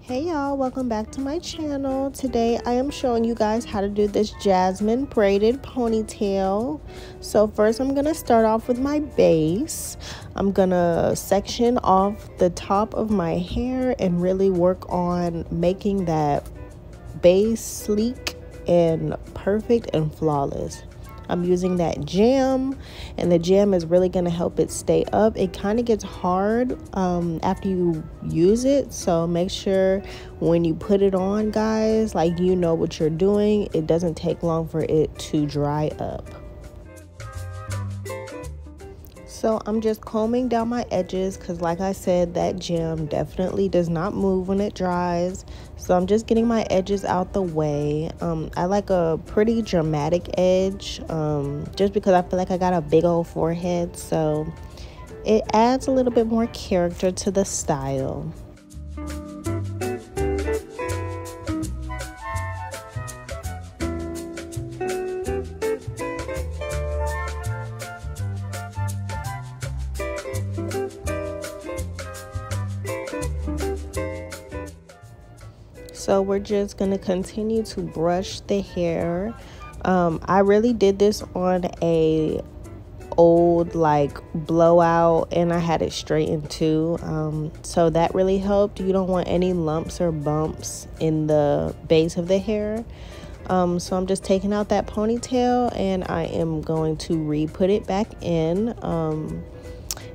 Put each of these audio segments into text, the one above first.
Hey y'all, welcome back to my channel. Today I am showing you guys how to do this jasmine braided ponytail. So first I'm gonna start off with my base. I'm gonna section off the top of my hair and really work on making that base sleek and perfect and flawless. I'm using that jam, and the jam is really going to help it stay up. It kind of gets hard after you use it, so make sure when you put it on, guys, like you know what you're doing. It doesn't take long for it to dry up. So I'm just combing down my edges because, like I said, that jam definitely does not move when it dries. So I'm just getting my edges out the way. I like a pretty dramatic edge just because I feel like I got a big old forehead. So it adds a little bit more character to the style. So we're just going to continue to brush the hair. I really did this on a old like blowout, and I had it straightened too. So that really helped. You don't want any lumps or bumps in the base of the hair. So I'm just taking out that ponytail, and I am going to re-put it back in.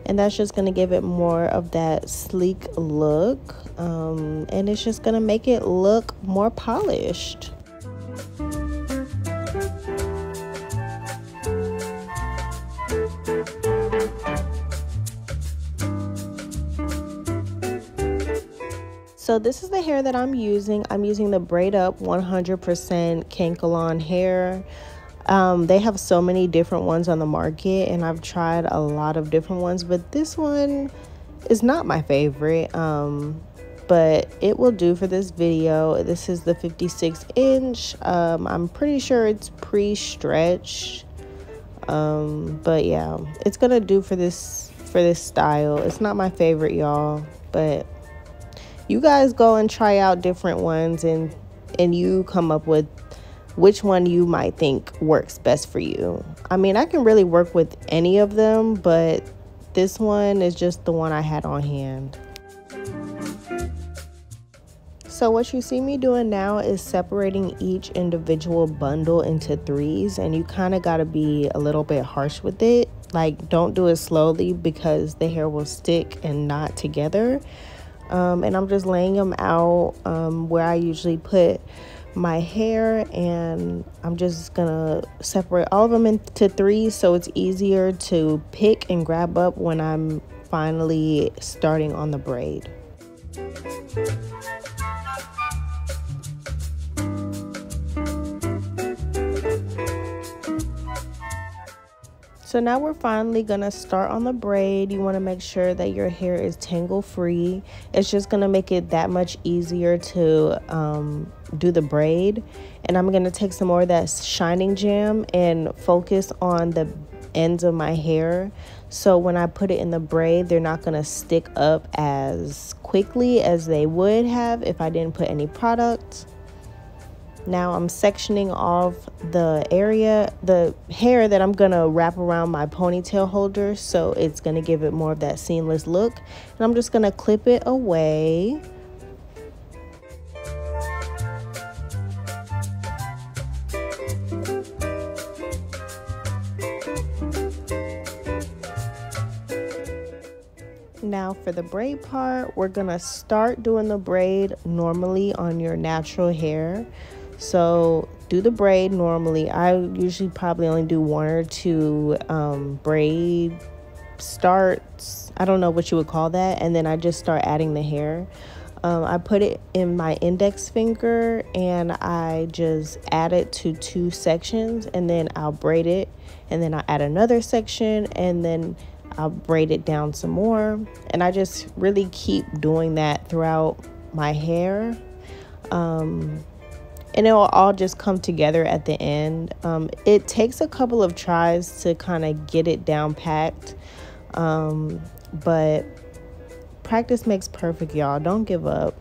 And that's just going to give it more of that sleek look, and it's just going to make it look more polished. So this is the hair that I'm using. I'm using the Braid Up 100% Kankalon hair. They have so many different ones on the market, and I've tried a lot of different ones, but this one is not my favorite, but it will do for this video. This is the 56 inch. I'm pretty sure it's pre-stretched, but yeah, it's gonna do for this style. It's not my favorite, y'all, but you guys go and try out different ones, and you come up with which one you might think works best for you. I mean, I can really work with any of them, but this one is just the one I had on hand. So what you see me doing now is separating each individual bundle into threes, and you kind of got to be a little bit harsh with it. Like, don't do it slowly because the hair will stick and knot together. And I'm just laying them out where I usually put my hair, and I'm just gonna separate all of them into threes so it's easier to pick and grab up when I'm finally starting on the braid. So now we're finally gonna start on the braid. You wanna make sure that your hair is tangle free. It's just gonna make it that much easier to do the braid. And I'm gonna take some more of that shining jam and focus on the ends of my hair. So when I put it in the braid, they're not gonna stick up as quickly as they would have if I didn't put any product. Now I'm sectioning off the hair that I'm gonna wrap around my ponytail holder, so it's gonna give it more of that seamless look. And I'm just gonna clip it away. Now for the braid part, we're gonna start doing the braid normally on your natural hair. So do the braid normally. I usually probably only do one or two braid starts. I don't know what you would call that. And then I just start adding the hair. I put it in my index finger, and I just add it to 2 sections, and then I'll braid it, and then I'll add another section, and then I'll braid it down some more. And I just really keep doing that throughout my hair. And it will all just come together at the end. It takes a couple of tries to kind of get it down packed, but practice makes perfect, y'all. Don't give up.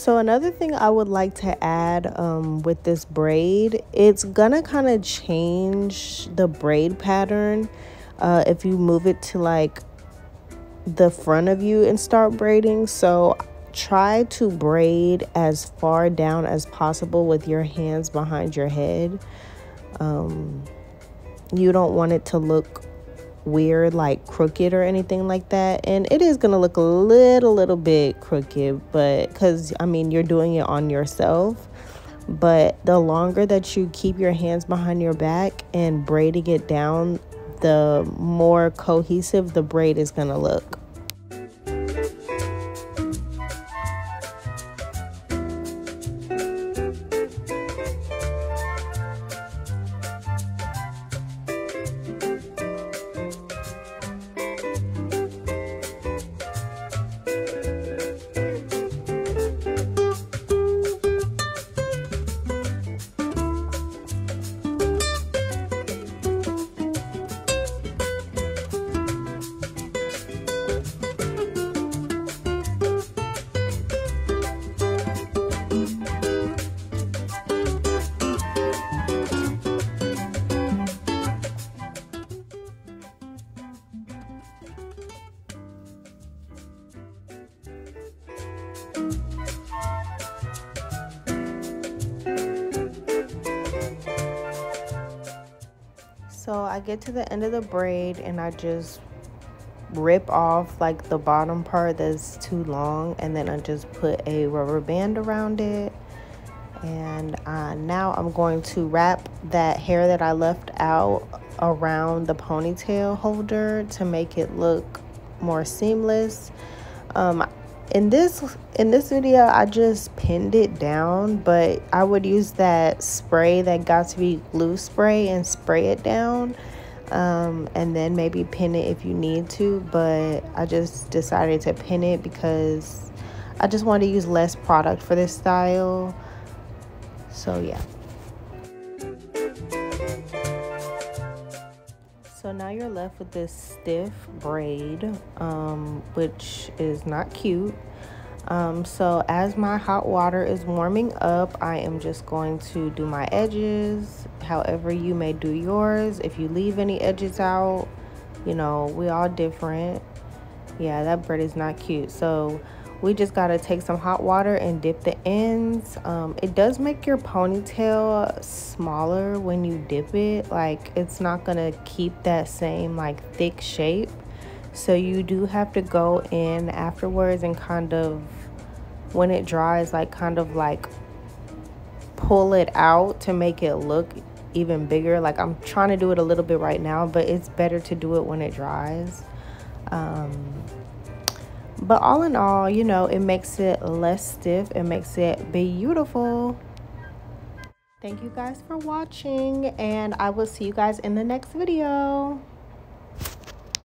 So another thing I would like to add with this braid, it's gonna kind of change the braid pattern if you move it to like the front of you and start braiding. So try to braid as far down as possible with your hands behind your head. You don't want it to look weird, like crooked or anything like that. And it is gonna look a little bit crooked, but because I mean you're doing it on yourself. But the longer that you keep your hands behind your back and braiding it down, the more cohesive the braid is gonna look. So I get to the end of the braid and I just rip off like the bottom part that's too long, and then I just put a rubber band around it. And now I'm going to wrap that hair that I left out around the ponytail holder to make it look more seamless. In this video I just pinned it down, but I would use that spray, that got to be glue spray, and spray it down, and then maybe pin it if you need to. But I just decided to pin it because I just wanted to use less product for this style. So yeah. So now you're left with this stiff braid, which is not cute. So as my hot water is warming up, I am just going to do my edges however you may do yours. If you leave any edges out, you know, we all different. Yeah, that braid is not cute. So we just got to take some hot water and dip the ends. It does make your ponytail smaller when you dip it. Like, it's not gonna keep that same like thick shape. So you do have to go in afterwards and kind of, when it dries, like kind of like pull it out to make it look even bigger. Like, I'm trying to do it a little bit right now, but it's better to do it when it dries. But all in all, you know, it makes it less stiff. It makes it beautiful. Thank you guys for watching, and I will see you guys in the next video.